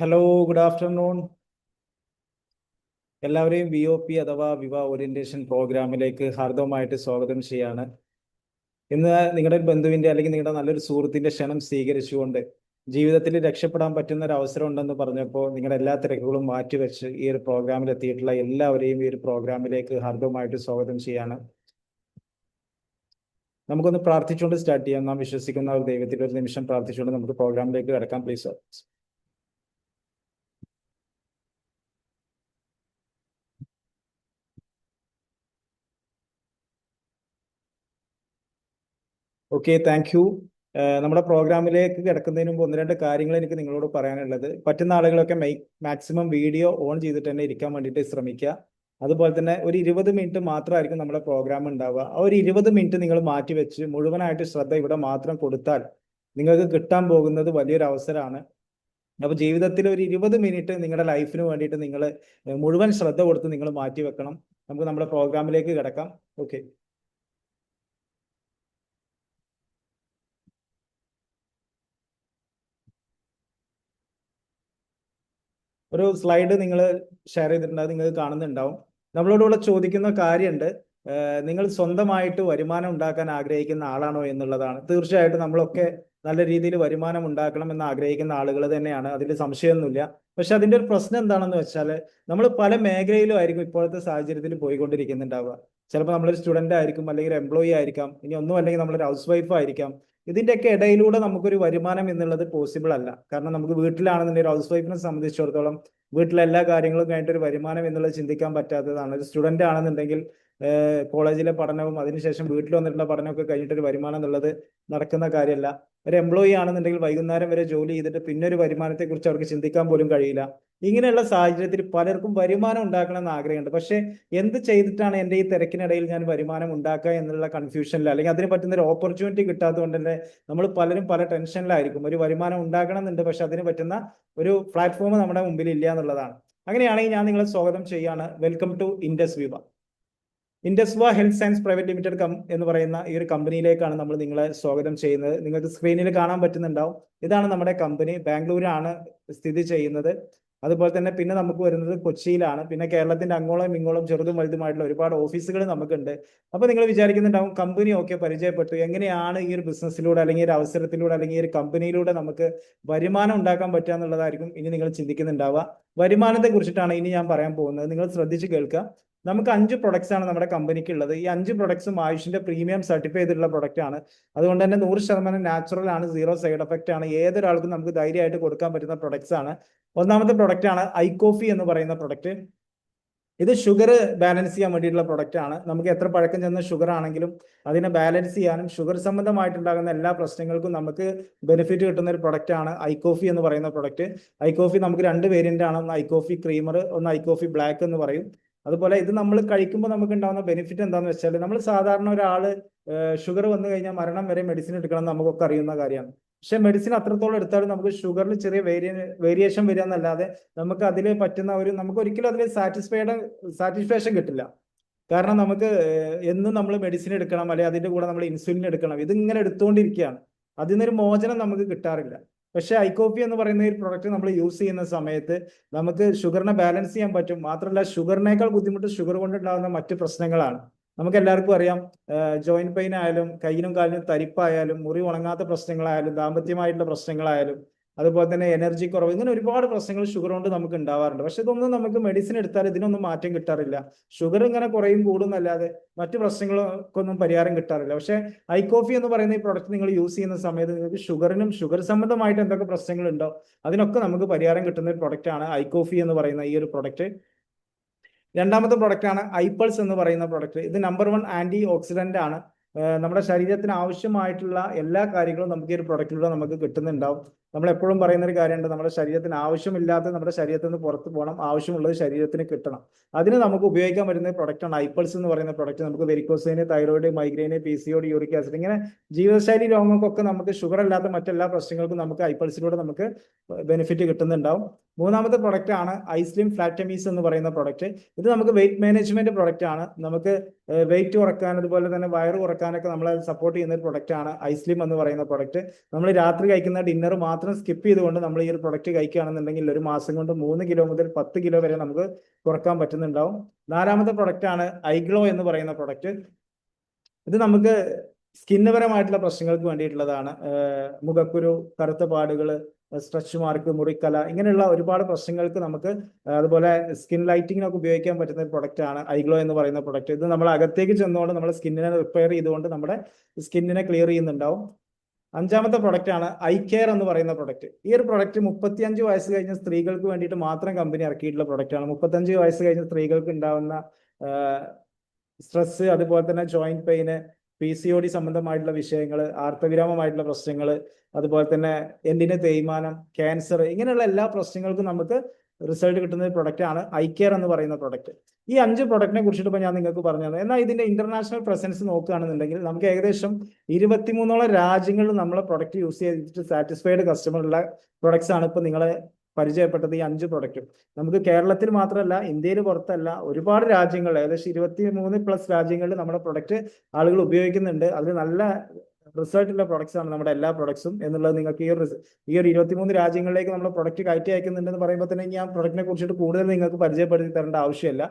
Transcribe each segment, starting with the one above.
Hello, good afternoon. എല്ലാവരെയും VOP അഥവാ വിവ ഓറിയന്റേഷൻ പ്രോഗ്രാമിലേക്ക് ഹാർദവമായിട്ട് സ്വാഗതം ചെയ്യാണ്. ഇന്ന് നിങ്ങളുടെ ഒരു ബന്ധുവിന്റെ അല്ലെങ്കിൽ നിങ്ങളുടെ നല്ലൊരു സുഹൃത്തിന്റെ ക്ഷണം സ്വീകരിച്ചുകൊണ്ട് ജീവിതത്തിൽ രക്ഷപ്പെടാൻ പറ്റുന്ന ഒരു അവസരം ഉണ്ടെന്ന് പറഞ്ഞപ്പോൾ നിങ്ങളുടെ എല്ലാ തിരക്കുകളും മാറ്റിവെച്ച് ഈ ഒരു പ്രോഗ്രാമിൽ എത്തിയിട്ടുള്ള എല്ലാവരെയും ഈ ഒരു പ്രോഗ്രാമിലേക്ക് ഹാർദവമായിട്ട് സ്വാഗതം ചെയ്യാണ്. നമുക്കൊന്ന് പ്രാർത്ഥിച്ചുകൊണ്ട് സ്റ്റാർട്ട് ചെയ്യാം. നാം വിശ്വസിക്കുന്ന ഒരു ദൈവത്തിൽ ഒരു നിമിഷം പ്രാർത്ഥിച്ചുകൊണ്ട് നമുക്ക് പ്രോഗ്രാമിലേക്ക് കിടക്കാം. പ്ലീസ്. Okay, thank you. നമ്മുടെ പ്രോഗ്രാമിലേക്ക് കിടക്കുന്നതിന് മുമ്പ് ഒന്ന് രണ്ട് കാര്യങ്ങൾ എനിക്ക് നിങ്ങളോട് പറയാനുള്ളത്. പറ്റുന്ന ആളുകളൊക്കെ മാക്സിമം വീഡിയോ ഓൺ ചെയ്തിട്ട് തന്നെ ഇരിക്കാൻ വേണ്ടിയിട്ട് ശ്രമിക്കുക. അതുപോലെ തന്നെ ഒരു 20 മിനിറ്റ് മാത്രമായിരിക്കും നമ്മുടെ പ്രോഗ്രാം ഉണ്ടാവുക. ആ ഒരു 20 മിനിറ്റ് നിങ്ങൾ മാറ്റിവെച്ച് മുഴുവനായിട്ട് ശ്രദ്ധ ഇവിടെ മാത്രം കൊടുത്താൽ നിങ്ങൾക്ക് കിട്ടാൻ പോകുന്നത് വലിയൊരു അവസരമാണ്. അപ്പോൾ ജീവിതത്തിൽ ഒരു 20 മിനിറ്റ് നിങ്ങളുടെ ലൈഫിന് വേണ്ടിയിട്ട് നിങ്ങൾ മുഴുവൻ ശ്രദ്ധ കൊടുത്ത് നിങ്ങൾ മാറ്റിവെക്കണം. നമുക്ക് നമ്മുടെ പ്രോഗ്രാമിലേക്ക് കിടക്കാം. ഓക്കെ. ഒരു സ്ലൈഡ് നിങ്ങൾ ഷെയർ ചെയ്തിട്ടുണ്ട്, അത് നിങ്ങൾ കാണുന്നുണ്ടാവും. നമ്മളോട് ഇവിടെ ചോദിക്കുന്ന കാര്യമുണ്ട്, നിങ്ങൾ സ്വന്തമായിട്ട് വരുമാനം ഉണ്ടാക്കാൻ ആഗ്രഹിക്കുന്ന ആളാണോ എന്നുള്ളതാണ്. തീർച്ചയായിട്ടും നമ്മളൊക്കെ നല്ല രീതിയിൽ വരുമാനം ഉണ്ടാക്കണം എന്ന് ആഗ്രഹിക്കുന്ന ആളുകൾ തന്നെയാണ്, അതിൽ സംശയമൊന്നുമില്ല. പക്ഷെ അതിന്റെ ഒരു പ്രശ്നം എന്താണെന്ന് വെച്ചാൽ നമ്മൾ പല മേഖലയിലും ആയിരിക്കും ഇപ്പോഴത്തെ സാഹചര്യത്തിൽ പോയിക്കൊണ്ടിരിക്കുന്നുണ്ടാവുക. ചിലപ്പോൾ നമ്മളൊരു സ്റ്റുഡന്റ് ആയിരിക്കും, അല്ലെങ്കിൽ എംപ്ലോയി ആയിരിക്കാം, ഇനി ഒന്നും അല്ലെങ്കിൽ നമ്മളൊരു ഹൗസ് വൈഫ് ആയിരിക്കാം. ഇതിന്റെയൊക്കെ ഇടയിലൂടെ നമുക്കൊരു വരുമാനം എന്നുള്ളത് പോസിബിൾ അല്ല. കാരണം നമുക്ക് വീട്ടിലാണെന്നുണ്ടെങ്കിൽ ഒരു ഹൗസ് വൈഫിനെ സംബന്ധിച്ചിടത്തോളം വീട്ടിലെ എല്ലാ കാര്യങ്ങളും കഴിഞ്ഞിട്ട് ഒരു വരുമാനം എന്നുള്ളത് ചിന്തിക്കാൻ പറ്റാത്തതാണ്. ഒരു സ്റ്റുഡന്റ് ആണെന്നുണ്ടെങ്കിൽ കോളേജിലെ പഠനവും അതിനുശേഷം വീട്ടിൽ വന്നിട്ടുള്ള പഠനമൊക്കെ കഴിഞ്ഞിട്ടൊരു വരുമാനം എന്നുള്ളത് നടക്കുന്ന കാര്യമല്ല. ഒരു എംപ്ലോയി ആണെന്നുണ്ടെങ്കിൽ വൈകുന്നേരം വരെ ജോലി ചെയ്തിട്ട് പിന്നെ ഒരു വരുമാനത്തെ കുറിച്ച് അവർക്ക് ചിന്തിക്കാൻ പോലും കഴിയില്ല. ഇങ്ങനെയുള്ള സാഹചര്യത്തിൽ പലർക്കും വരുമാനം ഉണ്ടാക്കണം എന്ന് ആഗ്രഹമുണ്ട്. പക്ഷെ എന്ത് ചെയ്തിട്ടാണ് എൻ്റെ ഈ തിരക്കിനിടയിൽ ഞാൻ വരുമാനം ഉണ്ടാക്കുക എന്നുള്ള കൺഫ്യൂഷനിൽ, അല്ലെങ്കിൽ അതിന് പറ്റുന്ന ഒരു ഓപ്പർച്യൂണിറ്റി കിട്ടാത്തതുകൊണ്ട് തന്നെ നമ്മൾ പലരും പല ടെൻഷനിലായിരിക്കും. ഒരു വരുമാനം ഉണ്ടാക്കണം എന്നുണ്ട്, പക്ഷെ അതിന് പറ്റുന്ന ഒരു പ്ലാറ്റ്ഫോം നമ്മുടെ മുമ്പിൽ ഇല്ല എന്നുള്ളതാണ്. അങ്ങനെയാണെങ്കിൽ ഞാൻ നിങ്ങളെ സ്വാഗതം ചെയ്യാണ്. വെൽക്കം ടു ഇൻഡസ് വിവ. ഇൻഡസ്വ ഹെൽത്ത് സയൻസ് പ്രൈവറ്റ് ലിമിറ്റഡ് എന്ന് പറയുന്ന ഈ ഒരു കമ്പനിയിലേക്കാണ് നമ്മൾ നിങ്ങളെ സ്വാഗതം ചെയ്യുന്നത്. നിങ്ങൾക്ക് സ്ക്രീനിൽ കാണാൻ പറ്റുന്നുണ്ടാവും. ഇതാണ് നമ്മുടെ കമ്പനി. ബാംഗ്ലൂരാണ് സ്ഥിതി ചെയ്യുന്നത്. അതുപോലെ തന്നെ പിന്നെ നമുക്ക് വരുന്നത് കൊച്ചിയിലാണ്. പിന്നെ കേരളത്തിന്റെ അങ്ങോളം ഇങ്ങോളം ചെറുതും വലുതുമായിട്ടുള്ള ഒരുപാട് ഓഫീസുകൾ നമുക്കുണ്ട്. അപ്പൊ നിങ്ങൾ വിചാരിക്കുന്നുണ്ടാവും, കമ്പനി ഒക്കെ പരിചയപ്പെട്ടു, എങ്ങനെയാണ് ഈ ഒരു ബിസിനസ്സിലൂടെ അല്ലെങ്കിൽ ഒരു അവസരത്തിലൂടെ അല്ലെങ്കിൽ ഈ ഒരു കമ്പനിയിലൂടെ നമുക്ക് വരുമാനം ഉണ്ടാക്കാൻ പറ്റുക എന്നുള്ളതായിരിക്കും ഇനി നിങ്ങൾ ചിന്തിക്കുന്നുണ്ടാവുക. വരുമാനത്തെ കുറിച്ചിട്ടാണ് ഇനി ഞാൻ പറയാൻ പോകുന്നത്. നിങ്ങൾ ശ്രദ്ധിച്ച് കേൾക്കുക. നമുക്ക് 5 പ്രൊഡക്ട്സ് ആണ് നമ്മുടെ കമ്പനിക്ക് ഉള്ളത്. ഈ 5 പ്രൊഡക്ട്സും ആയുഷിന്റെ പ്രീമിയം സർട്ടിഫൈ ചെയ്തിട്ടുള്ള പ്രൊഡക്റ്റ് ആണ്. അതുകൊണ്ട് തന്നെ 100% നാച്ചുറൽ ആണ്, 0 സൈഡ് എഫക്റ്റ് ആണ്. ഏതൊരാൾക്കും നമുക്ക് ധൈര്യമായിട്ട് കൊടുക്കാൻ പറ്റുന്ന പ്രൊഡക്ട്സ് ആണ്. ഒന്നാമത്തെ പ്രൊഡക്റ്റ് ആണ് ഐകോഫി എന്ന് പറയുന്ന പ്രൊഡക്റ്റ്. ഇത് ഷുഗർ ബാലൻസ് ചെയ്യാൻ വേണ്ടിയിട്ടുള്ള പ്രൊഡക്റ്റ് ആണ്. നമുക്ക് എത്ര പഴക്കം ചെന്ന ഷുഗർ ആണെങ്കിലും അതിനെ ബാലൻസ് ചെയ്യാനും ഷുഗർ സംബന്ധമായിട്ടുണ്ടാകുന്ന എല്ലാ പ്രശ്നങ്ങൾക്കും നമുക്ക് ബെനിഫിറ്റ് കിട്ടുന്ന ഒരു പ്രൊഡക്റ്റ് ആണ് ഐകോഫി എന്ന് പറയുന്ന പ്രൊഡക്റ്റ്. ഐകോഫി നമുക്ക് 2 വേരിയന്റ് ആണ്. ഒന്ന് ഐകോഫി ക്രീമർ, ഒന്ന് ഐകോഫി ബ്ലാക്ക് എന്ന് പറയും. അതുപോലെ ഇത് നമ്മൾ കഴിക്കുമ്പോൾ നമുക്ക് ഉണ്ടാകുന്ന ബെനിഫിറ്റ് എന്താണെന്ന് വെച്ചാൽ, നമ്മൾ സാധാരണ ഒരാള് ഷുഗർ വന്നു കഴിഞ്ഞാൽ മരണം വരെ മെഡിസിൻ എടുക്കണം എന്ന് നമുക്കൊക്കെ അറിയുന്ന കാര്യമാണ്. പക്ഷെ മെഡിസിൻ അത്രത്തോളം എടുത്താലും നമുക്ക് ഷുഗറിൽ ചെറിയ വേരിയേഷൻ വരിക എന്നല്ലാതെ നമുക്ക് അതിൽ പറ്റുന്ന നമുക്ക് ഒരിക്കലും അതിൽ സാറ്റിസ്ഫാക്ഷൻ കിട്ടില്ല. കാരണം നമുക്ക് എന്നും നമ്മൾ മെഡിസിൻ എടുക്കണം, അല്ലെങ്കിൽ അതിന്റെ കൂടെ നമ്മൾ ഇൻസുലിൻ എടുക്കണം. ഇതിങ്ങനെ എടുത്തുകൊണ്ടിരിക്കുകയാണ്. അതിൽ നിന്നൊരു മോചനം നമുക്ക് കിട്ടാറില്ല. പക്ഷെ ഐകോഫി എന്ന് പറയുന്ന ഈ പ്രൊഡക്റ്റ് നമ്മൾ യൂസ് ചെയ്യുന്ന സമയത്ത് നമുക്ക് ഷുഗറിനെ ബാലൻസ് ചെയ്യാൻ പറ്റും. മാത്രമല്ല ഷുഗറിനേക്കാൾ ബുദ്ധിമുട്ട് ഷുഗർ കൊണ്ടുണ്ടാകുന്ന മറ്റ് പ്രശ്നങ്ങളാണ്. നമുക്ക് എല്ലാവർക്കും അറിയാം, ജോയിന്റ് പെയിൻ ആയാലും കയ്യിനും കാലിനും തരിപ്പായാലും മുറി ഉണങ്ങാത്ത പ്രശ്നങ്ങളായാലും ദാമ്പത്യമായിട്ടുള്ള പ്രശ്നങ്ങളായാലും അതുപോലെ തന്നെ എനർജി കുറവ്, ഇങ്ങനെ ഒരുപാട് പ്രശ്നങ്ങൾ ഷുഗർ കൊണ്ട് നമുക്ക് ഉണ്ടാവാറുണ്ട്. പക്ഷെ ഇതൊന്നും നമുക്ക് മെഡിസിൻ എടുത്താൽ ഇതിനൊന്നും മാറ്റം കിട്ടാറില്ല. ഷുഗർ ഇങ്ങനെ കുറയും കൂടുന്നല്ലാതെ മറ്റു പ്രശ്നങ്ങൾക്കൊന്നും പരിഹാരം കിട്ടാറില്ല. പക്ഷെ ഐകോഫി എന്ന് പറയുന്ന ഈ പ്രൊഡക്റ്റ് നിങ്ങൾ യൂസ് ചെയ്യുന്ന സമയത്ത് നിങ്ങൾക്ക് ഷുഗറിനും ഷുഗർ സംബന്ധമായിട്ട് എന്തൊക്കെ പ്രശ്നങ്ങളുണ്ടോ അതിനൊക്കെ നമുക്ക് പരിഹാരം കിട്ടുന്ന ഒരു പ്രൊഡക്റ്റ് ആണ് ഐകോഫി എന്ന് പറയുന്ന ഈ ഒരു പ്രൊഡക്റ്റ്. രണ്ടാമത്തെ പ്രൊഡക്റ്റ് ആണ് ഐപ്പൾസ് എന്ന് പറയുന്ന പ്രൊഡക്റ്റ്. ഇത് നമ്പർ 1 ആന്റി ഓക്സിഡന്റ് ആണ്. നമ്മുടെ ശരീരത്തിന് ആവശ്യമായിട്ടുള്ള എല്ലാ കാര്യങ്ങളും നമുക്ക് ഈ ഒരു പ്രൊഡക്റ്റിലൂടെ നമുക്ക് കിട്ടുന്നുണ്ടാവും. നമ്മൾ എപ്പോഴും പറയുന്ന ഒരു കാര്യമുണ്ട്, നമ്മുടെ ശരീരത്തിന് ആവശ്യമില്ലാത്ത നമ്മുടെ ശരീരത്തിൽ നിന്ന് പുറത്ത് പോകണം, ആവശ്യമുള്ളത് ശരീരത്തിന് കിട്ടണം. അതിന് നമുക്ക് ഉപയോഗിക്കാൻ പറ്റുന്ന പ്രൊഡക്റ്റ് ആണ് ഐപ്പൾസ് എന്ന് പറയുന്ന പ്രൊഡക്റ്റ്. നമുക്ക് വെരിക്കോസൈന്, തൈറോയിഡ്, മൈഗ്രെയിന്, PCOD, യൂറിക് ആസിഡ്, ഇങ്ങനെ ജീവിതശൈലി രോഗങ്ങൾക്കൊക്കെ നമുക്ക് ഷുഗർ അല്ലാത്ത മറ്റെല്ലാ പ്രശ്നങ്ങൾക്കും നമുക്ക് ഐപ്പൾസിലൂടെ നമുക്ക് ബെനിഫിറ്റ് കിട്ടുന്നുണ്ടാവും. മൂന്നാമത്തെ പ്രൊഡക്റ്റ് ആണ് ഐസ്ലിം ഫ്ലാറ്റമീസ് എന്ന് പറയുന്ന പ്രൊഡക്റ്റ്. ഇത് നമുക്ക് വെയിറ്റ് മാനേജ്മെന്റ് പ്രൊഡക്റ്റ് ആണ്. നമുക്ക് വെയിറ്റ് കുറക്കാൻ അതുപോലെ തന്നെ വയറ് കുറക്കാനൊക്കെ നമ്മളെ സപ്പോർട്ട് ചെയ്യുന്ന ഒരു പ്രൊഡക്റ്റ് ആണ് ഐസ്ലിം എന്ന് പറയുന്ന പ്രൊഡക്റ്റ്. നമ്മൾ രാത്രി കഴിക്കുന്ന ഡിന്നർ മാത്രം മാത്രം സ്കിപ്പ് ചെയ്തുകൊണ്ട് നമ്മൾ ഈ ഒരു പ്രൊഡക്റ്റ് കഴിക്കുകയാണെന്നുണ്ടെങ്കിൽ ഒരു മാസം കൊണ്ട് 3 കിലോ മുതൽ 10 കിലോ വരെ നമുക്ക് കുറക്കാൻ പറ്റുന്നുണ്ടാവും. 4ാമത്തെ പ്രൊഡക്റ്റ് ആണ് ഐഗ്ലോ എന്ന് പറയുന്ന പ്രൊഡക്റ്റ്. ഇത് നമുക്ക് സ്കിന്ന് പരമായിട്ടുള്ള പ്രശ്നങ്ങൾക്ക് വേണ്ടിയിട്ടുള്ളതാണ്. മുഖക്കുരു, കറുത്ത പാടുകൾ, സ്ട്രെച്ച് മാർക്ക്, മുറിക്കല, ഇങ്ങനെയുള്ള ഒരുപാട് പ്രശ്നങ്ങൾക്ക് നമുക്ക് അതുപോലെ സ്കിൻ ലൈറ്റിങ്ങിനൊക്കെ ഉപയോഗിക്കാൻ പറ്റുന്ന ഒരു പ്രൊഡക്റ്റ് ആണ് ഐഗ്ലോ എന്ന് പറയുന്ന പ്രൊഡക്റ്റ്. ഇത് നമ്മൾ അകത്തേക്ക് ചെന്നുകൊണ്ട് നമ്മുടെ സ്കിന്നിനെ റിപ്പയർ ചെയ്തുകൊണ്ട് നമ്മുടെ സ്കിന്നിനെ ക്ലിയർ ചെയ്യുന്നുണ്ടാവും. 5ാമത്തെ പ്രൊഡക്റ്റ് ആണ് ഐ കെയർ എന്ന് പറയുന്ന പ്രൊഡക്റ്റ്. ഈ ഒരു പ്രൊഡക്റ്റ് 35 വയസ്സ് കഴിഞ്ഞ സ്ത്രീകൾക്ക് വേണ്ടിയിട്ട് മാത്രം കമ്പനി ഇറക്കിയിട്ടുള്ള പ്രൊഡക്റ്റ് ആണ്. 35 വയസ്സ് കഴിഞ്ഞ സ്ത്രീകൾക്ക് ഉണ്ടാവുന്ന സ്ട്രെസ്, അതുപോലെ തന്നെ ജോയിന്റ് പെയിന്, PCOD സംബന്ധമായിട്ടുള്ള വിഷയങ്ങൾ, ആർത്തവിരാമമായിട്ടുള്ള പ്രശ്നങ്ങൾ, അതുപോലെ തന്നെ എല്ലിന് തേയ്മാനം, ക്യാൻസർ, ഇങ്ങനെയുള്ള എല്ലാ പ്രശ്നങ്ങൾക്കും നമുക്ക് റിസൾട്ട് കിട്ടുന്ന ഒരു പ്രൊഡക്റ്റ് ആണ് ഐ കെയർ എന്ന് പറയുന്ന പ്രൊഡക്റ്റ്. ഈ 5 പ്രൊഡക്റ്റിനെ കുറിച്ചിട്ട് ഇപ്പോൾ ഞാൻ നിങ്ങൾക്ക് പറഞ്ഞത്. എന്നാൽ ഇതിന്റെ ഇന്റർനാഷണൽ പ്രസൻസ് നോക്കുകയാണെന്നുണ്ടെങ്കിൽ നമുക്ക് ഏകദേശം 23ഓളം രാജ്യങ്ങളിൽ നമ്മളെ പ്രൊഡക്റ്റ് യൂസ് ചെയ്തിട്ട് സാറ്റിസ്ഫൈഡ് കസ്റ്റമർ ഉള്ള പ്രൊഡക്ട്സ് ആണ് ഇപ്പോൾ നിങ്ങളെ പരിചയപ്പെട്ടത്. ഈ 5 പ്രൊഡക്റ്റും നമുക്ക് കേരളത്തിൽ മാത്രമല്ല, ഇന്ത്യയിൽ പുറത്തല്ല, ഒരുപാട് രാജ്യങ്ങൾ, ഏകദേശം 23+ രാജ്യങ്ങളിൽ നമ്മുടെ പ്രൊഡക്റ്റ് ആളുകൾ ഉപയോഗിക്കുന്നുണ്ട്. അതിൽ നല്ല റിസൾട്ടുള്ള പ്രൊഡക്ട്സ് ആണ് നമ്മുടെ എല്ലാ പ്രൊഡക്ട്സും എന്നുള്ളത് നിങ്ങൾക്ക് ഈ ഒരു 23 രാജ്യങ്ങളിലേക്ക് നമ്മൾ പ്രൊഡക്റ്റ് കയറ്റി അയക്കുന്നുണ്ടെന്ന് പറയുമ്പോൾ തന്നെ ഞാൻ പ്രൊഡക്റ്റിനെ കുറിച്ചിട്ട് കൂടുതൽ നിങ്ങൾക്ക് പരിചയപ്പെടുത്തി തരേണ്ട ആവശ്യമില്ല.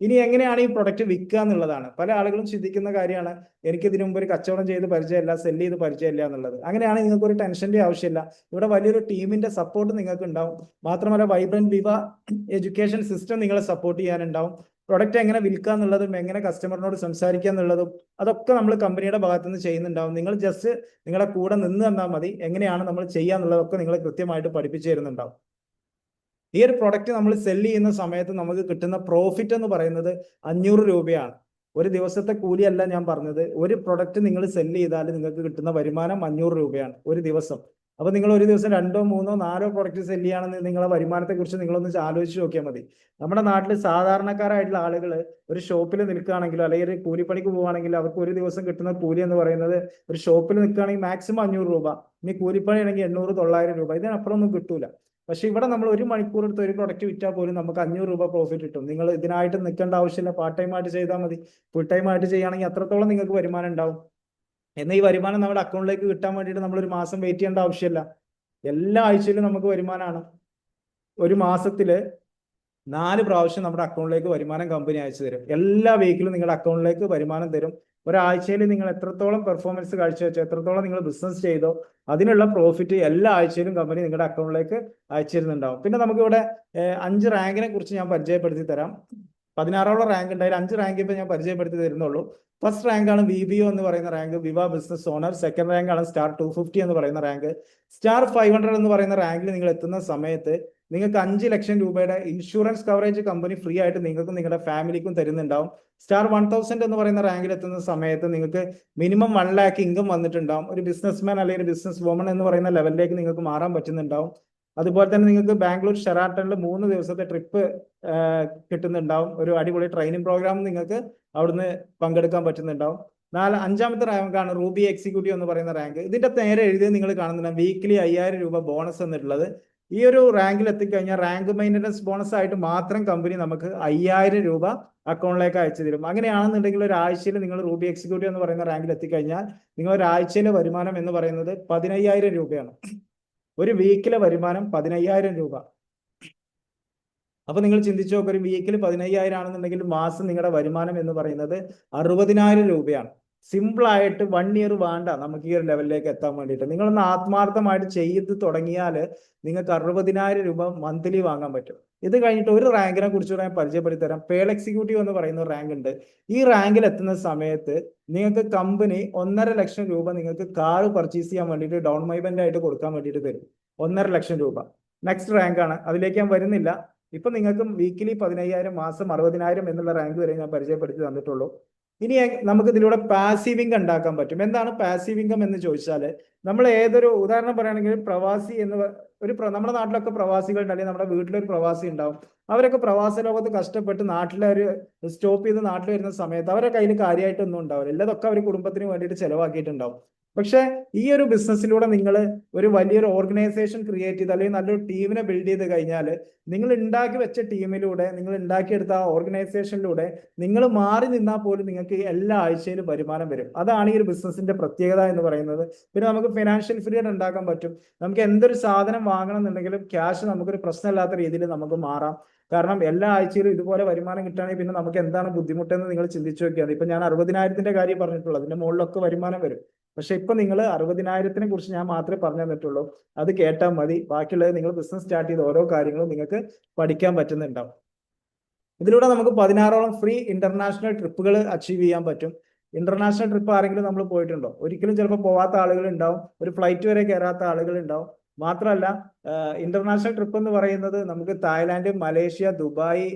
ഇനി എങ്ങനെയാണ് ഈ പ്രൊഡക്റ്റ് വിൽക്കുക എന്നുള്ളതാണ് പല ആളുകളും ചിന്തിക്കുന്ന കാര്യമാണ്. എനിക്ക് ഇതിനു മുമ്പ് ഒരു കച്ചവടം ചെയ്ത് പരിചയമില്ല, സെല് ചെയ്ത് പരിചയമില്ല എന്നുള്ളത്. അങ്ങനെയാണ് നിങ്ങൾക്ക് ഒരു ടെൻഷന്റെ ആവശ്യമില്ല. ഇവിടെ വലിയൊരു ടീമിന്റെ സപ്പോർട്ട് നിങ്ങൾക്ക് ഉണ്ടാവും. മാത്രമല്ല വൈബ്രന്റ് വിവ എഡ്യൂക്കേഷൻ സിസ്റ്റം നിങ്ങളെ സപ്പോർട്ട് ചെയ്യാനുണ്ടാവും. പ്രൊഡക്റ്റ് എങ്ങനെ വിൽക്കുക എന്നുള്ളതും എങ്ങനെ കസ്റ്റമറിനോട് സംസാരിക്കുക എന്നുള്ളതും അതൊക്കെ നമ്മൾ കമ്പനിയുടെ ഭാഗത്തു നിന്ന് ചെയ്യുന്നുണ്ടാവും. നിങ്ങൾ ജസ്റ്റ് നിങ്ങളെ കൂടെ നിന്ന് തന്നാൽ മതി. എങ്ങനെയാണ് നമ്മൾ ചെയ്യുക എന്നുള്ളതൊക്കെ നിങ്ങൾ കൃത്യമായിട്ട് പഠിപ്പിച്ചു തരുന്നുണ്ടാവും. ഈ ഒരു പ്രൊഡക്റ്റ് നമ്മൾ സെല് ചെയ്യുന്ന സമയത്ത് നമുക്ക് കിട്ടുന്ന പ്രോഫിറ്റ് എന്ന് പറയുന്നത് 500 രൂപയാണ്. ഒരു ദിവസത്തെ കൂലിയല്ല ഞാൻ പറഞ്ഞത്. ഒരു പ്രൊഡക്റ്റ് നിങ്ങൾ സെല് ചെയ്താൽ നിങ്ങൾക്ക് കിട്ടുന്ന വരുമാനം 500 രൂപയാണ് ഒരു ദിവസം. അപ്പൊ നിങ്ങൾ ഒരു ദിവസം 2, 3, 4 പ്രൊഡക്റ്റ് സെല് ചെയ്യുകയാണെന്ന് നിങ്ങളെ വരുമാനത്തെ കുറിച്ച് നിങ്ങളൊന്ന് ആലോചിച്ച് നോക്കിയാൽ മതി. നമ്മുടെ നാട്ടിൽ സാധാരണക്കാരായിട്ടുള്ള ആളുകൾ ഒരു ഷോപ്പിൽ നിൽക്കുകയാണെങ്കിലോ അല്ലെങ്കിൽ ഒരു കൂലിപ്പണിക്ക് പോവുകയാണെങ്കിലോ അവർക്ക് ഒരു ദിവസം കിട്ടുന്ന കൂലി എന്ന് പറയുന്നത്, ഒരു ഷോപ്പിൽ നിൽക്കുകയാണെങ്കിൽ മാക്സിമം 500 രൂപ, ഇനി കൂലിപ്പണി ആണെങ്കിൽ 800, 900 രൂപ, ഇതിനപ്പുറം ഒന്നും കിട്ടൂല. പക്ഷെ ഇവിടെ നമ്മൾ 1 മണിക്കൂർ എടുത്ത് ഒരു പ്രൊഡക്റ്റ് വിറ്റാൽ പോലും നമുക്ക് 500 രൂപ പ്രോഫിറ്റ് കിട്ടും. നിങ്ങൾ ഇതിനായിട്ട് നിൽക്കേണ്ട ആവശ്യമില്ല. പാർട്ട് ടൈം ആയിട്ട് ചെയ്താൽ മതി. ഫുൾ ടൈം ആയിട്ട് ചെയ്യുകയാണെങ്കിൽ അത്രത്തോളം നിങ്ങൾക്ക് വരുമാനം ഉണ്ടാവും. എന്നാൽ ഈ വരുമാനം നമ്മുടെ അക്കൗണ്ടിലേക്ക് കിട്ടാൻ വേണ്ടിയിട്ട് നമ്മൾ ഒരു മാസം വെയിറ്റ് ചെയ്യേണ്ട ആവശ്യമില്ല. എല്ലാ ആഴ്ചയിലും നമുക്ക് വരുമാനമാണ്. ഒരു മാസത്തില് 4 പ്രാവശ്യം നമ്മുടെ അക്കൗണ്ടിലേക്ക് വരുമാനം കമ്പനി അയച്ചു തരും. എല്ലാ വീക്കിലും നിങ്ങളുടെ അക്കൗണ്ടിലേക്ക് വരുമാനം തരും. ഒരാഴ്ചയിൽ നിങ്ങൾ എത്രത്തോളം പെർഫോമൻസ് കാഴ്ചവെച്ചോ, എത്രത്തോളം നിങ്ങൾ ബിസിനസ് ചെയ്തോ, അതിനുള്ള പ്രോഫിറ്റ് എല്ലാ ആഴ്ചയിലും കമ്പനി നിങ്ങളുടെ അക്കൗണ്ടിലേക്ക് അയച്ചു തരുന്നുണ്ടാവും. പിന്നെ നമുക്കിവിടെ 5 റാങ്കിനെ കുറിച്ച് ഞാൻ പരിചയപ്പെടുത്തി തരാം. 16ഓളം റാങ്ക് ഉണ്ടായാലും 5 റാങ്ക് ഇപ്പോൾ ഞാൻ പരിചയപ്പെടുത്തി തരുന്നുള്ളൂ. ഫസ്റ്റ് റാങ്ക് ആണ് VBO എന്ന് പറയുന്ന റാങ്ക്, വിവ ബിസിനസ് ഓണർ. സെക്കൻഡ് റാങ്ക് ആണ് സ്റ്റാർ 250 എന്ന് പറയുന്ന റാങ്ക്. സ്റ്റാർ 500 എന്ന് പറയുന്ന റാങ്കിൽ നിങ്ങൾ എത്തുന്ന സമയത്ത് നിങ്ങൾക്ക് 5 ലക്ഷം രൂപയുടെ ഇൻഷുറൻസ് കവറേജ് കമ്പനി ഫ്രീ ആയിട്ട് നിങ്ങൾക്കും നിങ്ങളുടെ ഫാമിലിക്കും തരുന്നുണ്ടാവും. സ്റ്റാർ 1000 എന്ന് പറയുന്ന റാങ്കിൽ എത്തുന്ന സമയത്ത് നിങ്ങൾക്ക് മിനിമം 1 lakh ഇൻകം വന്നിട്ടുണ്ടാവും. ഒരു ബിസിനസ്മാൻ അല്ലെങ്കിൽ ഒരു ബിസിനസ് വുമൺ എന്ന് പറയുന്ന ലെവലിലേക്ക് നിങ്ങൾക്ക് മാറാൻ പറ്റുന്നുണ്ടാവും. അതുപോലെ തന്നെ നിങ്ങൾക്ക് ബാംഗ്ലൂർ ഷെറാട്ടണിൽ 3 ദിവസത്തെ ട്രിപ്പ് കിട്ടുന്നുണ്ടാവും. ഒരു അടിപൊളി ട്രെയിനിങ് പ്രോഗ്രാം നിങ്ങൾക്ക് അവിടുന്ന് പങ്കെടുക്കാൻ പറ്റുന്നുണ്ടാവും. 5ാമത്തെ റാങ്കാണ് റൂബി എക്സിക്യൂട്ടീവ് എന്ന് പറയുന്ന റാങ്ക്. ഇതിന്റെ നേരെ എഴുതിയത് നിങ്ങൾ കാണുന്നുണ്ട്, വീക്കിലി 5000 രൂപ ബോണസ് എന്നുള്ളത്. ഈ ഒരു റാങ്കിൽ എത്തിക്കഴിഞ്ഞാൽ റാങ്ക് മെയിൻ്റനൻസ് ബോണസ് ആയിട്ട് മാത്രം കമ്പനി നമുക്ക് 5000 രൂപ അക്കൗണ്ടിലേക്ക് അയച്ചു തരും. അങ്ങനെയാണെന്നുണ്ടെങ്കിൽ ഒരാഴ്ചയിൽ നിങ്ങൾ റൂബി എക്സിക്യൂട്ടീവ് എന്ന് പറയുന്ന റാങ്കിൽ എത്തിക്കഴിഞ്ഞാൽ നിങ്ങൾ ഒരാഴ്ചയിലെ വരുമാനം എന്ന് പറയുന്നത് 15000 രൂപയാണ്. ഒരു വീക്കിലെ വരുമാനം 15000 രൂപ. അപ്പൊ നിങ്ങൾ ചിന്തിച്ചു നോക്കുക, ഒരു വീക്കിൽ 15000 ആണെന്നുണ്ടെങ്കിൽ മാസം നിങ്ങളുടെ വരുമാനം എന്ന് പറയുന്നത് 60000 രൂപയാണ്. സിമ്പിൾ ആയിട്ട് 1 ഇയർ വേണ്ട നമുക്ക് ഈ ഒരു ലെവലിലേക്ക് എത്താൻ വേണ്ടിയിട്ട്. നിങ്ങളൊന്ന് ആത്മാർത്ഥമായിട്ട് ചെയ്ത് തുടങ്ങിയാൽ നിങ്ങൾക്ക് 60000 രൂപ മന്ത്ലി വാങ്ങാൻ പറ്റും. ഇത് കഴിഞ്ഞിട്ട് ഒരു റാങ്കിനെ കുറിച്ച് ഞാൻ പരിചയപ്പെടുത്തി തരാം. പേൾ എക്സിക്യൂട്ടീവ് എന്ന് പറയുന്ന ഒരു റാങ്ക് ഉണ്ട്. ഈ റാങ്കിൽ എത്തുന്ന സമയത്ത് നിങ്ങൾക്ക് കമ്പനി 1.5 ലക്ഷം രൂപ നിങ്ങൾക്ക് കാർ പർച്ചേസ് ചെയ്യാൻ വേണ്ടിയിട്ട് ഡൗൺ പേയ്മെന്റ് ആയിട്ട് കൊടുക്കാൻ വേണ്ടിയിട്ട് തരും. 1.5 ലക്ഷം രൂപ. നെക്സ്റ്റ് റാങ്കാണ്, അതിലേക്ക് ഞാൻ വരുന്നില്ല. ഇപ്പൊ നിങ്ങൾക്ക് വീക്കിലി 15000, മാസം 60000 എന്നുള്ള റാങ്ക് വരെ ഞാൻ പരിചയപ്പെടുത്തി തന്നിട്ടുള്ളൂ. ഇനി നമുക്ക് ഇതിലൂടെ പാസീവ് ഇൻകം ഉണ്ടാക്കാൻ പറ്റും. എന്താണ് പാസീവ് ഇൻകം എന്ന് ചോദിച്ചാൽ, നമ്മൾ ഏതൊരു ഉദാഹരണം പറയുകയാണെങ്കിൽ പ്രവാസി എന്ന് നമ്മുടെ നാട്ടിലൊക്കെ പ്രവാസികളുണ്ട്, അല്ലെങ്കിൽ നമ്മുടെ വീട്ടിലൊരു പ്രവാസി ഉണ്ടാവും. അവരൊക്കെ പ്രവാസ ലോകത്ത് കഷ്ടപ്പെട്ട് നാട്ടിലെ ഒരു സ്റ്റോപ്പ് ചെയ്ത് നാട്ടിൽ വരുന്ന സമയത്ത് അവരുടെ കയ്യിൽ കാര്യമായിട്ടൊന്നും ഉണ്ടാവില്ല. എല്ലാതൊക്കെ അവർ കുടുംബത്തിന് വേണ്ടിയിട്ട് ചെലവാക്കിയിട്ടുണ്ടാവും. പക്ഷെ ഈ ഒരു ബിസിനസ്സിലൂടെ നിങ്ങൾ ഒരു വലിയൊരു ഓർഗനൈസേഷൻ ക്രിയേറ്റ് ചെയ്ത് അല്ലെങ്കിൽ നല്ലൊരു ടീമിനെ ബിൽഡ് ചെയ്ത് കഴിഞ്ഞാൽ നിങ്ങൾ ഉണ്ടാക്കി വെച്ച ടീമിലൂടെ, നിങ്ങൾ ഉണ്ടാക്കിയെടുത്ത ആ ഓർഗനൈസേഷനിലൂടെ നിങ്ങൾ മാറി നിന്നാൽ പോലും നിങ്ങൾക്ക് എല്ലാ ആഴ്ചയിലും വരുമാനം വരും. അതാണ് ഈ ഒരു ബിസിനസിന്റെ പ്രത്യേകത എന്ന് പറയുന്നത്. പിന്നെ നമുക്ക് ഫിനാൻഷ്യൽ ഫ്രീഡം ഉണ്ടാക്കാൻ പറ്റും. നമുക്ക് എന്തൊരു സാധനം വാങ്ങണം എന്നുണ്ടെങ്കിലും ക്യാഷ് നമുക്കൊരു പ്രശ്നമില്ലാത്ത രീതിയിൽ നമുക്ക് മാറാം. കാരണം എല്ലാ ആഴ്ചയിലും ഇതുപോലെ വരുമാനം കിട്ടുകയാണെങ്കിൽ പിന്നെ നമുക്ക് എന്താണ് ബുദ്ധിമുട്ടെന്ന് നിങ്ങൾ ചിന്തിച്ചു നോക്കിയാൽ. ഇപ്പൊ ഞാൻ 60,000 കാര്യം പറഞ്ഞിട്ടുള്ളൂ, അതിന്റെ മുകളിലൊക്കെ വരുമാനം വരും. പക്ഷെ ഇപ്പൊ നിങ്ങൾ 60,000 കുറിച്ച് ഞാൻ മാത്രമേ പറഞ്ഞു തന്നിട്ടുള്ളൂ. അത് കേട്ടാൽ മതി. ബാക്കിയുള്ളത് നിങ്ങൾ ബിസിനസ് സ്റ്റാർട്ട് ചെയ്ത ഓരോ കാര്യങ്ങളും നിങ്ങൾക്ക് പഠിക്കാൻ പറ്റുന്നുണ്ടാവും. ഇതിലൂടെ നമുക്ക് 16ഓളം ഫ്രീ ഇന്റർനാഷണൽ ട്രിപ്പുകൾ അച്ചീവ് ചെയ്യാൻ പറ്റും. ഇന്റർനാഷണൽ ട്രിപ്പ് ആരെങ്കിലും നമ്മൾ പോയിട്ടുണ്ടോ? ഒരിക്കലും ചിലപ്പോൾ പോവാത്ത ആളുകൾ ഉണ്ടാവും, ഒരു ഫ്ലൈറ്റ് വരെ കയറാത്ത ആളുകൾ ഉണ്ടാവും. മാത്രമല്ല, ഇന്റർനാഷണൽ ട്രിപ്പ് എന്ന് പറയുന്നത് നമുക്ക് Thailand, Malaysia, Dubai,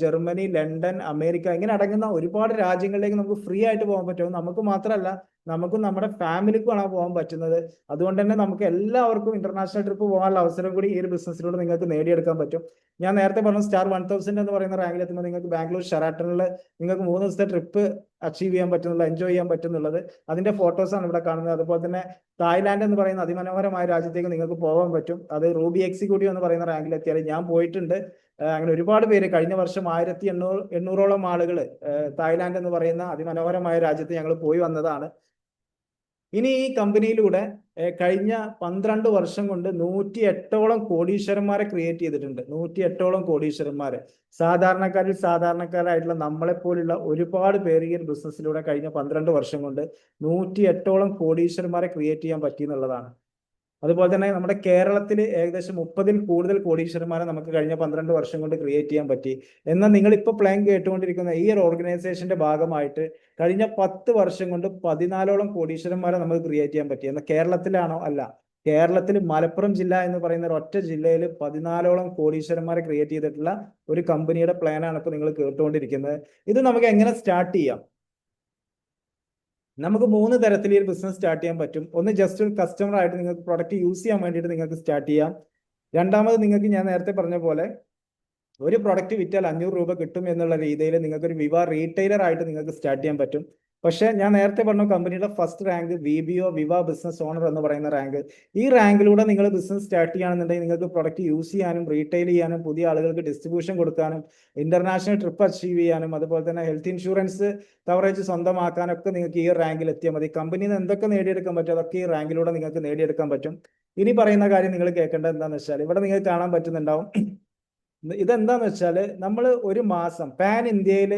Germany, London, America ഇങ്ങനെ അടങ്ങുന്ന ഒരുപാട് രാജ്യങ്ങളിലേക്ക് നമുക്ക് ഫ്രീ ആയിട്ട് പോകാൻ പറ്റും. നമുക്ക് മാത്രമല്ല, നമുക്കും നമ്മുടെ ഫാമിലിക്കുമാണ് പോകാൻ പറ്റുന്നത്. അതുകൊണ്ട് തന്നെ നമുക്ക് എല്ലാവർക്കും ഇന്റർനാഷണൽ ട്രിപ്പ് പോകാനുള്ള അവസരം കൂടി ഈ ഒരു ബിസിനസ്സിലൂടെ നിങ്ങൾക്ക് നേടിയെടുക്കാൻ പറ്റും. ഞാൻ നേരത്തെ പറഞ്ഞ സ്റ്റാർ 1000 എന്ന് പറയുന്ന റാങ്കിൽ എത്തുമ്പോൾ നിങ്ങൾക്ക് ബാംഗ്ലൂർ ഷെറാട്ടണിൽ നിങ്ങൾക്ക് 3 ദിവസത്തെ ട്രിപ്പ് അച്ചീവ് ചെയ്യാൻ പറ്റുന്നുള്ളത്, എൻജോയ് ചെയ്യാൻ പറ്റുന്നുള്ളത്. അതിന്റെ ഫോട്ടോസാണ് ഇവിടെ കാണുന്നത്. അതുപോലെ തന്നെ തായ്ലാന്റ് എന്ന് പറയുന്ന അതിമനോഹരമായ രാജ്യത്തേക്ക് നിങ്ങൾക്ക് പോകാൻ പറ്റും. അത് റൂബി എക്സിക്യൂട്ടീവ് എന്ന് പറയുന്ന റാങ്കിൽ എത്തിയാൽ ഞാൻ പോയിട്ടുണ്ട്. അങ്ങനെ ഒരുപാട് പേര് കഴിഞ്ഞ വർഷം 1800ഓളം ആളുകൾ തായ്ലാന്റ് എന്ന് പറയുന്ന അതിമനോഹരമായ രാജ്യത്ത് ഞങ്ങൾ പോയി വന്നതാണ്. ഇനി ഈ കമ്പനിയിലൂടെ കഴിഞ്ഞ 12 വർഷം കൊണ്ട് 108ഓളം കോടീശ്വരന്മാരെ ക്രിയേറ്റ് ചെയ്തിട്ടുണ്ട്. 108ഓളം കോടീശ്വരന്മാരെ, സാധാരണക്കാരായിട്ടുള്ള നമ്മളെപ്പോലുള്ള ഒരുപാട് പേര് ഈ ഒരു ബിസിനസ്സിലൂടെ കഴിഞ്ഞ 12 വർഷം കൊണ്ട് 108ഓളം കോടീശ്വരന്മാരെ ക്രിയേറ്റ് ചെയ്യാൻ പറ്റി എന്നുള്ളതാണ്. അതുപോലെ തന്നെ നമ്മുടെ കേരളത്തിൽ ഏകദേശം 30-ൽ കൂടുതൽ കോടീശ്വരന്മാരെ നമുക്ക് കഴിഞ്ഞ 12 വർഷം കൊണ്ട് ക്രിയേറ്റ് ചെയ്യാൻ പറ്റി. എന്നാൽ നിങ്ങൾ ഇപ്പോൾ പ്ലാൻ കേട്ടുകൊണ്ടിരിക്കുന്ന ഈ ഒരു ഓർഗനൈസേഷന്റെ ഭാഗമായിട്ട് കഴിഞ്ഞ 10 വർഷം കൊണ്ട് 14ഓളം കോടീശ്വരന്മാരെ നമുക്ക് ക്രിയേറ്റ് ചെയ്യാൻ പറ്റി. എന്നാൽ കേരളത്തിലാണോ? അല്ല. കേരളത്തിൽ മലപ്പുറം ജില്ല എന്ന് പറയുന്ന ഒറ്റ ജില്ലയിൽ 14ഓളം കോടീശ്വരന്മാരെ ക്രിയേറ്റ് ചെയ്തിട്ടുള്ള ഒരു കമ്പനിയുടെ പ്ലാനാണ് ഇപ്പോൾ നിങ്ങൾ കേട്ടുകൊണ്ടിരിക്കുന്നത്. ഇത് നമുക്ക് എങ്ങനെ സ്റ്റാർട്ട് ചെയ്യാം? നമുക്ക് 3 തരത്തിൽ ഈ ഒരു ബിസിനസ് സ്റ്റാർട്ട് ചെയ്യാൻ പറ്റും. ഒന്ന്, ജസ്റ്റ് ഒരു കസ്റ്റമർ ആയിട്ട് നിങ്ങൾക്ക് പ്രൊഡക്റ്റ് യൂസ് ചെയ്യാൻ വേണ്ടിയിട്ട് നിങ്ങൾക്ക് സ്റ്റാർട്ട് ചെയ്യാം. രണ്ടാമത്, നിങ്ങൾക്ക് ഞാൻ നേരത്തെ പറഞ്ഞ പോലെ ഒരു പ്രൊഡക്റ്റ് വിറ്റാൽ 500 രൂപ കിട്ടും എന്നുള്ള രീതിയിൽ നിങ്ങൾക്ക് ഒരു വിവ റീറ്റെയിലർ ആയിട്ട് നിങ്ങൾക്ക് സ്റ്റാർട്ട് ചെയ്യാൻ പറ്റും. പക്ഷെ ഞാൻ നേരത്തെ പറഞ്ഞ കമ്പനിയുടെ ഫസ്റ്റ് റാങ്ക് VBO, വിവ ബിസിനസ് ഓണർ എന്ന് പറയുന്ന റാങ്ക്. ഈ റാങ്കിലൂടെ നിങ്ങൾ ബിസിനസ് സ്റ്റാർട്ട് ചെയ്യുകയാണെന്നുണ്ടെങ്കിൽ നിങ്ങൾക്ക് പ്രൊഡക്റ്റ് യൂസ് ചെയ്യാനും റീറ്റെയിൽ ചെയ്യാനും പുതിയ ആളുകൾക്ക് ഡിസ്ട്രിബ്യൂഷൻ കൊടുക്കാനും ഇന്റർനാഷണൽ ട്രിപ്പ് അച്ചീവ് ചെയ്യാനും അതുപോലെ തന്നെ ഹെൽത്ത് ഇൻഷുറൻസ് കവറേജ് സ്വന്തമാക്കാനൊക്കെ നിങ്ങൾക്ക് ഈ റാങ്കിൽ എത്തിയാൽ മതി. കമ്പനിയിൽ നിന്ന് എന്തൊക്കെ നേടിയെടുക്കാൻ പറ്റും അതൊക്കെ ഈ റാങ്കിലൂടെ നിങ്ങൾക്ക് നേടിയെടുക്കാൻ പറ്റും. ഇനി പറയുന്ന കാര്യം നിങ്ങൾ കേൾക്കേണ്ടത് എന്താണെന്ന് വെച്ചാൽ, ഇവിടെ നിങ്ങൾക്ക് കാണാൻ പറ്റുന്നുണ്ടാവും. ഇതെന്താന്ന് വെച്ചാൽ, നമ്മൾ ഒരു മാസം പാൻ ഇന്ത്യയിൽ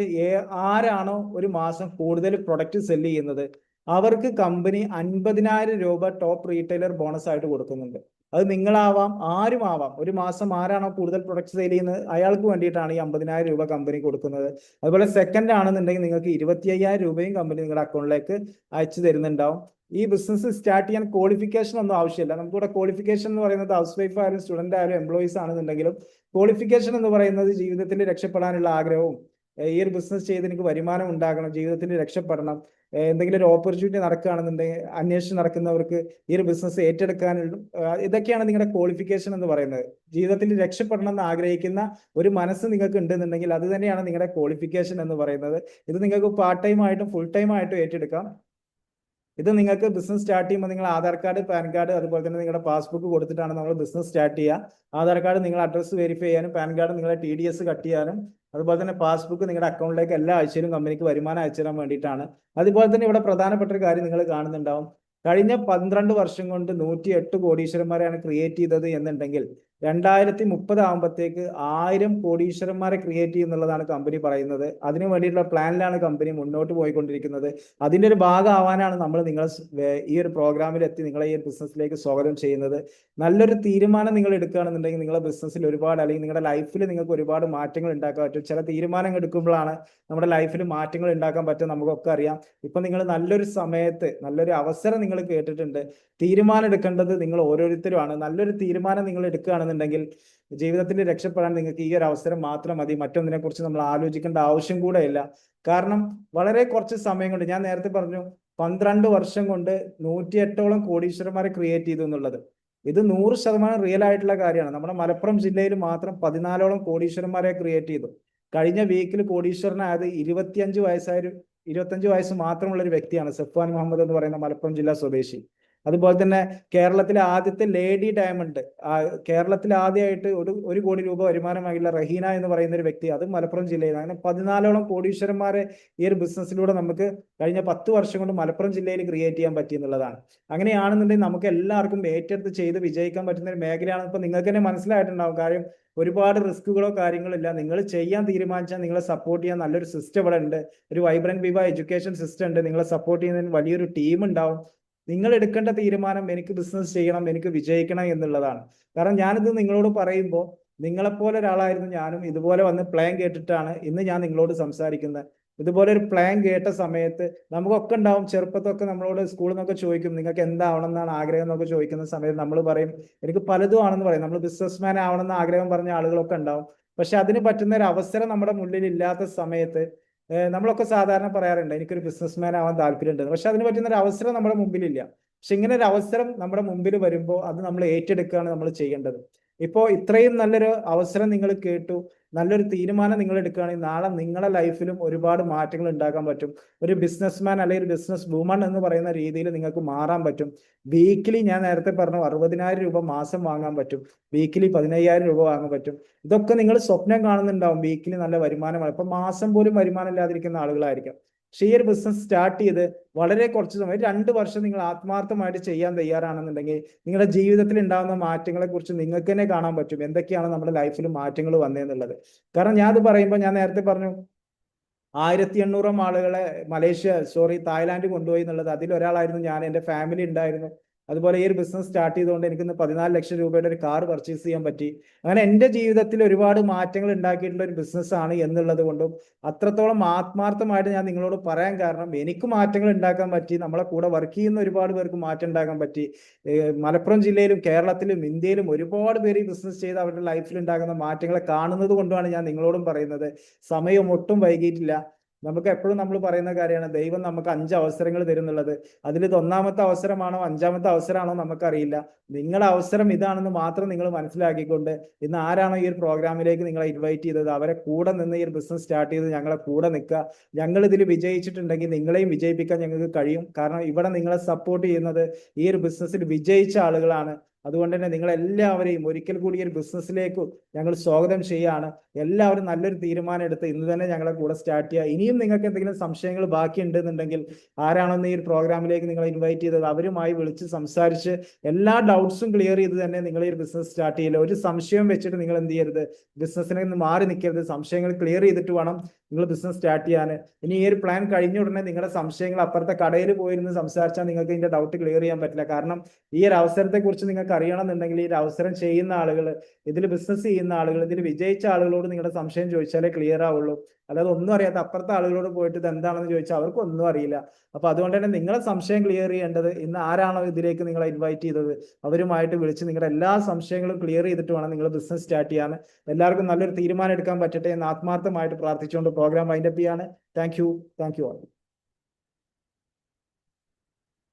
ആരാണോ ഒരു മാസം കൂടുതൽ പ്രൊഡക്റ്റ് സെല് ചെയ്യുന്നത് അവർക്ക് കമ്പനി 50,000 രൂപ ടോപ്പ് റീറ്റെയിലർ ബോണസ് ആയിട്ട് കൊടുക്കുന്നുണ്ട്. അത് നിങ്ങളാവാം, ആരും ആവാം. ഒരു മാസം ആരാണോ കൂടുതൽ പ്രൊഡക്റ്റ് സെയിൽ ചെയ്യുന്നത് അയാൾക്ക് വേണ്ടിയിട്ടാണ് ഈ 50,000 രൂപ കമ്പനി കൊടുക്കുന്നത്. അതുപോലെ സെക്കൻഡ് ആണെന്നുണ്ടെങ്കിൽ നിങ്ങൾക്ക് 25,000 രൂപയും കമ്പനി നിങ്ങളുടെ അക്കൗണ്ടിലേക്ക് അയച്ചു തരുന്നുണ്ടാവും. ഈ ബിസിനസ് സ്റ്റാർട്ട് ചെയ്യാൻ ക്വാളിഫിക്കേഷൻ ഒന്നും ആവശ്യമില്ല. നമുക്കിവിടെ ക്വാളിഫിക്കേഷൻ എന്ന് പറയുന്നത് ഹൗസ് വൈഫ് ആയാലും സ്റ്റുഡന്റ് ആയാലും എംപ്ലോയീസ് ആണെന്നുണ്ടെങ്കിലും ക്വാളിഫിക്കേഷൻ എന്ന് പറയുന്നത് ജീവിതത്തിൽ രക്ഷപ്പെടാനുള്ള ആഗ്രഹവും, ഈ ഒരു ബിസിനസ് ചെയ്ത് എനിക്ക് വരുമാനം ഉണ്ടാകണം, ജീവിതത്തിൽ രക്ഷപ്പെടണം, എന്തെങ്കിലും ഒരു ഓപ്പർച്യൂണിറ്റി നടക്കുകയാണെന്നുണ്ടെങ്കിൽ അന്വേഷിച്ച് നടക്കുന്നവർക്ക് ഈ ഒരു ബിസിനസ് ഏറ്റെടുക്കാനുള്ള, ഇതൊക്കെയാണ് നിങ്ങളുടെ ക്വാളിഫിക്കേഷൻ എന്ന് പറയുന്നത്. ജീവിതത്തിൽ രക്ഷപ്പെടണം എന്ന് ആഗ്രഹിക്കുന്ന ഒരു മനസ്സ് നിങ്ങൾക്ക് ഉണ്ടെന്നുണ്ടെങ്കിൽ അത് തന്നെയാണ് നിങ്ങളുടെ ക്വാളിഫിക്കേഷൻ എന്ന് പറയുന്നത്. ഇത് നിങ്ങൾക്ക് പാർട്ട് ടൈം ആയിട്ടും ഫുൾ ടൈം ആയിട്ടും ഏറ്റെടുക്കാം. ഇത് നിങ്ങൾക്ക് ബിസിനസ് സ്റ്റാർട്ട് ചെയ്യുമ്പോൾ നിങ്ങൾ ആധാർ കാർഡ്, പാൻ കാർഡ് അതുപോലെ തന്നെ നിങ്ങളുടെ പാസ്ബുക്ക് കൊടുത്തിട്ടാണ് നമ്മൾ ബിസിനസ് സ്റ്റാർട്ട് ചെയ്യുക. ആധാർ കാർഡ് നിങ്ങൾ അഡ്രസ്സ് വെരിഫൈ ചെയ്യാനും പാൻ കാർഡ് നിങ്ങളുടെ TDS കട്ട് ചെയ്യാനും അതുപോലെ തന്നെ പാസ്ബുക്ക് നിങ്ങളുടെ അക്കൗണ്ടിലേക്ക് എല്ലാ ആഴ്ചയിലും കമ്പനിക്ക് വരുമാനം അയച്ചു തരാൻ വേണ്ടിയിട്ടാണ്. അതുപോലെ തന്നെ ഇവിടെ പ്രധാനപ്പെട്ട ഒരു കാര്യം നിങ്ങൾ കാണുന്നുണ്ടാവും. കഴിഞ്ഞ 12 വർഷം കൊണ്ട് 108 കോടീശ്വരന്മാരെയാണ് ക്രിയേറ്റ് ചെയ്തത് എന്നുണ്ടെങ്കിൽ 2030 ആകുമ്പോഴത്തേക്ക് 1000 കോടീശ്വരന്മാരെ ക്രിയേറ്റ് ചെയ്യുന്നുള്ളതാണ് കമ്പനി പറയുന്നത്. അതിനു വേണ്ടിയിട്ടുള്ള പ്ലാനിലാണ് കമ്പനി മുന്നോട്ട് പോയിക്കൊണ്ടിരിക്കുന്നത്. അതിന്റെ ഒരു ഭാഗമാവാനാണ് നമ്മൾ നിങ്ങളെ ഈ ഒരു പ്രോഗ്രാമിൽ എത്തി നിങ്ങളെ ഈ ഒരു ബിസിനസ്സിലേക്ക് സ്വാഗതം ചെയ്യുന്നത്. നല്ലൊരു തീരുമാനം നിങ്ങൾ എടുക്കുകയാണെന്നുണ്ടെങ്കിൽ നിങ്ങളുടെ ബിസിനസ്സിൽ ഒരുപാട്, അല്ലെങ്കിൽ നിങ്ങളുടെ ലൈഫിൽ നിങ്ങൾക്ക് ഒരുപാട് മാറ്റങ്ങൾ ഉണ്ടാക്കാൻ പറ്റും. ചില തീരുമാനങ്ങൾ എടുക്കുമ്പോഴാണ് നമ്മുടെ ലൈഫിൽ മാറ്റങ്ങൾ ഉണ്ടാക്കാൻ പറ്റും. നമുക്കൊക്കെ അറിയാം. ഇപ്പൊ നിങ്ങൾ നല്ലൊരു സമയത്ത് നല്ലൊരു അവസരം നിങ്ങൾ കേട്ടിട്ടുണ്ട്. തീരുമാനം എടുക്കേണ്ടത് നിങ്ങൾ ഓരോരുത്തരുമാണ്. നല്ലൊരു തീരുമാനം നിങ്ങൾ എടുക്കുകയാണെന്നുണ്ടെങ്കിൽ ജീവിതത്തിൽ രക്ഷപ്പെടാൻ നിങ്ങൾക്ക് ഈ ഒരു അവസരം മാത്രം മതി. മറ്റൊന്നിനെ കുറിച്ച് നമ്മൾ ആലോചിക്കേണ്ട ആവശ്യം കൂടെ ഇല്ല. കാരണം വളരെ കുറച്ച് സമയം കൊണ്ട്, ഞാൻ നേരത്തെ പറഞ്ഞു 12 വർഷം കൊണ്ട് 108ഓളം കോടീശ്വരന്മാരെ ക്രിയേറ്റ് ചെയ്തു എന്നുള്ളത്. ഇത് 100% റിയൽ ആയിട്ടുള്ള കാര്യമാണ്. നമ്മുടെ മലപ്പുറം ജില്ലയിൽ മാത്രം 14ഓളം കോടീശ്വരന്മാരെ ക്രിയേറ്റ് ചെയ്തു. കഴിഞ്ഞ വീക്കിൽ കോടീശ്വരനായത് 25 വയസ്സായ 25 വയസ്സ് മാത്രമുള്ള ഒരു വ്യക്തിയാണ് സഫ്വാൻ മുഹമ്മദ് എന്ന് പറയുന്ന മലപ്പുറം ജില്ലാ സ്വദേശി. അതുപോലെ തന്നെ കേരളത്തിലെ ആദ്യത്തെ ലേഡി ഡയമണ്ട്, കേരളത്തിൽ ആദ്യമായിട്ട് 1 കോടി രൂപ വരുമാനമായുള്ള റഹീന എന്ന് പറയുന്ന ഒരു വ്യക്തി, അതും മലപ്പുറം ജില്ലയിൽ. അങ്ങനെ 14ഓളം കോടീശ്വരന്മാരെ ഈ ഒരു ബിസിനസ്സിലൂടെ നമുക്ക് കഴിഞ്ഞ 10 വർഷം കൊണ്ട് മലപ്പുറം ജില്ലയിൽ ക്രിയേറ്റ് ചെയ്യാൻ പറ്റി എന്നുള്ളതാണ്. അങ്ങനെയാണെന്നുണ്ടെങ്കിൽ നമുക്ക് എല്ലാവർക്കും ഏറ്റെടുത്ത് ചെയ്ത് വിജയിക്കാൻ പറ്റുന്ന ഒരു മേഖലയാണ്. ഇപ്പൊ നിങ്ങൾക്ക് തന്നെ മനസ്സിലായിട്ടുണ്ടാവും. കാര്യം ഒരുപാട് റിസ്കുകളോ കാര്യങ്ങളോ ഇല്ല. നിങ്ങൾ ചെയ്യാൻ തീരുമാനിച്ചാൽ നിങ്ങളെ സപ്പോർട്ട് ചെയ്യാൻ നല്ലൊരു സിസ്റ്റം ഇവിടെ ഉണ്ട്. ഒരു വൈബ്രന്റ് വിവ എഡ്യൂക്കേഷൻ സിസ്റ്റം ഉണ്ട്. നിങ്ങളെ സപ്പോർട്ട് ചെയ്യുന്നതിന് വലിയൊരു ടീം ഉണ്ടാവും. നിങ്ങൾ എടുക്കേണ്ട തീരുമാനം എനിക്ക് ബിസിനസ് ചെയ്യണം, എനിക്ക് വിജയിക്കണം എന്നുള്ളതാണ്. കാരണം ഞാനിത് നിങ്ങളോട് പറയുമ്പോൾ നിങ്ങളെപ്പോലെ ഒരാളായിരുന്നു ഞാനും. ഇതുപോലെ വന്ന് പ്ലാൻ കേട്ടിട്ടാണ് ഇന്ന് ഞാൻ നിങ്ങളോട് സംസാരിക്കുന്നത്. ഇതുപോലെ ഒരു പ്ലാൻ കേട്ട സമയത്ത് നമുക്കൊക്കെ ഉണ്ടാവും, ചെറുപ്പത്തൊക്കെ നമ്മളോട് സ്കൂളിൽ നിന്നൊക്കെ ചോദിക്കും നിങ്ങൾക്ക് എന്താവണം എന്നാണ് ആഗ്രഹം എന്നൊക്കെ ചോദിക്കുന്ന സമയത്ത് നമ്മൾ പറയും എനിക്ക് പലതും ആണെന്ന് പറയും. നമ്മൾ ബിസിനസ്മാൻ ആവണം എന്ന് ആഗ്രഹം പറഞ്ഞ ആളുകളൊക്കെ ഉണ്ടാവും. പക്ഷെ അതിന് പറ്റുന്ന ഒരു അവസരം നമ്മുടെ മുന്നിൽ ഇല്ലാത്ത സമയത്ത് നമ്മളൊക്കെ സാധാരണ പറയാറുണ്ട് എനിക്കൊരു ബിസിനസ്മാൻ ആവാൻ താല്പര്യമുണ്ട്. പക്ഷെ അതിന് പറ്റുന്ന ഒരു അവസരം നമ്മുടെ മുമ്പിലില്ല. പക്ഷെ ഇങ്ങനെ ഒരു അവസരം നമ്മുടെ മുമ്പിൽ വരുമ്പോൾ അത് നമ്മൾ ഏറ്റെടുക്കുകയാണ് നമ്മൾ ചെയ്യേണ്ടത്. ഇപ്പോൾ ഇത്രയും നല്ലൊരു അവസരം നിങ്ങൾ കേട്ടു, നല്ലൊരു തീരുമാനം നിങ്ങൾ എടുക്കുകയാണെങ്കിൽ നാളെ നിങ്ങളുടെ ലൈഫിലും ഒരുപാട് മാറ്റങ്ങൾ ഉണ്ടാക്കാൻ പറ്റും. ഒരു ബിസിനസ്മാൻ അല്ലെങ്കിൽ ഒരു ബിസിനസ് വുമൺ എന്ന് പറയുന്ന രീതിയിൽ നിങ്ങൾക്ക് മാറാൻ പറ്റും. വീക്കിലി ഞാൻ നേരത്തെ പറഞ്ഞു 60,000 രൂപ മാസം വാങ്ങാൻ പറ്റും. വീക്കിലി 15,000 രൂപ വാങ്ങാൻ പറ്റും. ഇതൊക്കെ നിങ്ങൾ സ്വപ്നം കാണുന്നുണ്ടാവും, വീക്കിലി നല്ല വരുമാനമാണ്. ഇപ്പൊ മാസം പോലും വരുമാനം ഇല്ലാതിരിക്കുന്ന ആളുകളായിരിക്കാം. പക്ഷെ ഈ ഒരു ബിസിനസ് സ്റ്റാർട്ട് ചെയ്ത് വളരെ കുറച്ച് സമയം 2 വർഷം നിങ്ങൾ ആത്മാർത്ഥമായിട്ട് ചെയ്യാൻ തയ്യാറാണെന്നുണ്ടെങ്കിൽ നിങ്ങളുടെ ജീവിതത്തിൽ ഉണ്ടാകുന്ന മാറ്റങ്ങളെ കുറിച്ച് നിങ്ങൾക്ക് തന്നെ കാണാൻ പറ്റും എന്തൊക്കെയാണ് നമ്മുടെ ലൈഫിൽ മാറ്റങ്ങൾ വന്നതെന്നുള്ളത്. കാരണം ഞാൻ അത് പറയുമ്പോൾ ഞാൻ നേരത്തെ പറഞ്ഞു 1800 ആളുകളെ തായ്ലാന്റ് കൊണ്ടുപോയി എന്നുള്ളത്. അതിലൊരാളായിരുന്നു ഞാൻ. എൻ്റെ ഫാമിലി ഉണ്ടായിരുന്നു. അതുപോലെ ഈ ഒരു ബിസിനസ് സ്റ്റാർട്ട് ചെയ്തുകൊണ്ട് എനിക്കിന്ന് 14 ലക്ഷം രൂപയുടെ ഒരു കാർ പർച്ചേസ് ചെയ്യാൻ പറ്റി. അങ്ങനെ എൻ്റെ ജീവിതത്തിൽ ഒരുപാട് മാറ്റങ്ങൾ ഉണ്ടാക്കിയിട്ടുള്ള ഒരു ബിസിനസ് ആണ് എന്നുള്ളത് കൊണ്ടും അത്രത്തോളം ആത്മാർത്ഥമായിട്ട് ഞാൻ നിങ്ങളോട് പറയാൻ കാരണം എനിക്ക് മാറ്റങ്ങൾ ഉണ്ടാക്കാൻ പറ്റി, നമ്മളെ കൂടെ വർക്ക് ചെയ്യുന്ന ഒരുപാട് പേർക്ക് മാറ്റം ഉണ്ടാക്കാൻ പറ്റി. മലപ്പുറം ജില്ലയിലും കേരളത്തിലും ഇന്ത്യയിലും ഒരുപാട് പേര് ഈ ബിസിനസ് ചെയ്ത് അവരുടെ ലൈഫിൽ ഉണ്ടാകുന്ന മാറ്റങ്ങളെ കാണുന്നത് കൊണ്ടാണ് ഞാൻ നിങ്ങളോടും പറയുന്നത്. സമയം ഒട്ടും വൈകിയിട്ടില്ല. നമുക്ക് എപ്പോഴും നമ്മൾ പറയുന്ന കാര്യമാണ് ദൈവം നമുക്ക് 5 അവസരങ്ങൾ തരുന്നുള്ളത്. അതിൽ ഇത് 1ാമത്തെ അവസരമാണോ 5ാമത്തെ അവസരമാണോ നമുക്കറിയില്ല. നിങ്ങളുടെ അവസരം ഇതാണെന്ന് മാത്രം നിങ്ങൾ മനസ്സിലാക്കിക്കൊണ്ട് ഇന്ന് ആരാണോ ഈ ഒരു പ്രോഗ്രാമിലേക്ക് നിങ്ങളെ ഇൻവൈറ്റ് ചെയ്തത് അവരെ കൂടെ നിന്ന് ഈ ഒരു ബിസിനസ് സ്റ്റാർട്ട് ചെയ്ത് ഞങ്ങളെ കൂടെ നിൽക്കുക. ഞങ്ങൾ ഇതിൽ വിജയിച്ചിട്ടുണ്ടെങ്കിൽ നിങ്ങളെയും വിജയിപ്പിക്കാൻ ഞങ്ങൾക്ക് കഴിയും. കാരണം ഇവിടെ നിങ്ങളെ സപ്പോർട്ട് ചെയ്യുന്നത് ഈ ഒരു ബിസിനസ്സിൽ വിജയിച്ച ആളുകളാണ്. അതുകൊണ്ട് തന്നെ നിങ്ങളെല്ലാവരെയും ഒരിക്കൽ കൂടി ഒരു ബിസിനസ്സിലേക്ക് ഞങ്ങൾ സ്വാഗതം ചെയ്യാണ്. എല്ലാവരും നല്ലൊരു തീരുമാനം എടുത്ത് ഇന്ന് തന്നെ ഞങ്ങളെ കൂടെ സ്റ്റാർട്ട് ചെയ്യുക. ഇനിയും നിങ്ങൾക്ക് എന്തെങ്കിലും സംശയങ്ങൾ ബാക്കി ഉണ്ടെന്നുണ്ടെങ്കിൽ ആരാണെന്ന് ഈ ഒരു പ്രോഗ്രാമിലേക്ക് നിങ്ങൾ ഇൻവൈറ്റ് ചെയ്തത് അവരുമായി വിളിച്ച് സംസാരിച്ച് എല്ലാ ഡൗട്ട്സും ക്ലിയർ ചെയ്ത് തന്നെ നിങ്ങൾ ഈ ഒരു ബിസിനസ് സ്റ്റാർട്ട് ചെയ്യില്ല. ഒരു സംശയം വെച്ചിട്ട് നിങ്ങൾ എന്ത് ചെയ്യരുത്, ബിസിനസ്സിനെ നിന്ന് മാറി നിൽക്കരുത്. സംശയങ്ങൾ ക്ലിയർ ചെയ്തിട്ട് വേണം നിങ്ങൾ ബിസിനസ് സ്റ്റാർട്ട് ചെയ്യാൻ. ഇനി ഈ ഒരു പ്ലാൻ കഴിഞ്ഞ ഉടനെ നിങ്ങളുടെ സംശയങ്ങൾ അപ്പുറത്തെ കടയിൽ പോയിരുന്ന് സംസാരിച്ചാൽ നിങ്ങൾക്ക് ഇതിന്റെ ഡൗട്ട് ക്ലിയർ ചെയ്യാൻ പറ്റില്ല. കാരണം ഈ ഒരു അവസരത്തെ കുറിച്ച് നിങ്ങൾക്ക് അറിയണമെന്നുണ്ടെങ്കിൽ ഈ ഒരു അവസരം ചെയ്യുന്ന ആളുകൾ, ഇതിൽ ബിസിനസ് ചെയ്യുന്ന ആളുകൾ, ഇതിൽ വിജയിച്ച ആളുകളോട് നിങ്ങളുടെ സംശയം ചോദിച്ചാലേ ക്ലിയർ ആവുള്ളൂ. അല്ലാതെ ഒന്നും അറിയാത്ത അപ്പുറത്തെ ആളുകളോട് പോയിട്ട് ഇത് എന്താണെന്ന് ചോദിച്ചാൽ അവർക്ക് ഒന്നും അറിയില്ല. അപ്പൊ അതുകൊണ്ട് തന്നെ നിങ്ങളെ സംശയം ക്ലിയർ ചെയ്യേണ്ടത് ഇന്ന് ആരാണോ ഇതിലേക്ക് നിങ്ങളെ ഇൻവൈറ്റ് ചെയ്തത് അവരുമായിട്ട് വിളിച്ച് നിങ്ങളുടെ എല്ലാ സംശയങ്ങളും ക്ലിയർ ചെയ്തിട്ട് വേണം നിങ്ങൾ ബിസിനസ് സ്റ്റാർട്ട് ചെയ്യാൻ. എല്ലാവർക്കും നല്ലൊരു തീരുമാനം എടുക്കാൻ പറ്റട്ടെ എന്ന് ആത്മാർത്ഥമായിട്ട് പ്രാർത്ഥിച്ചുകൊണ്ട് പ്രോഗ്രാം വൈൻഡപ്പ് ചെയ്യാണ്. Thank you.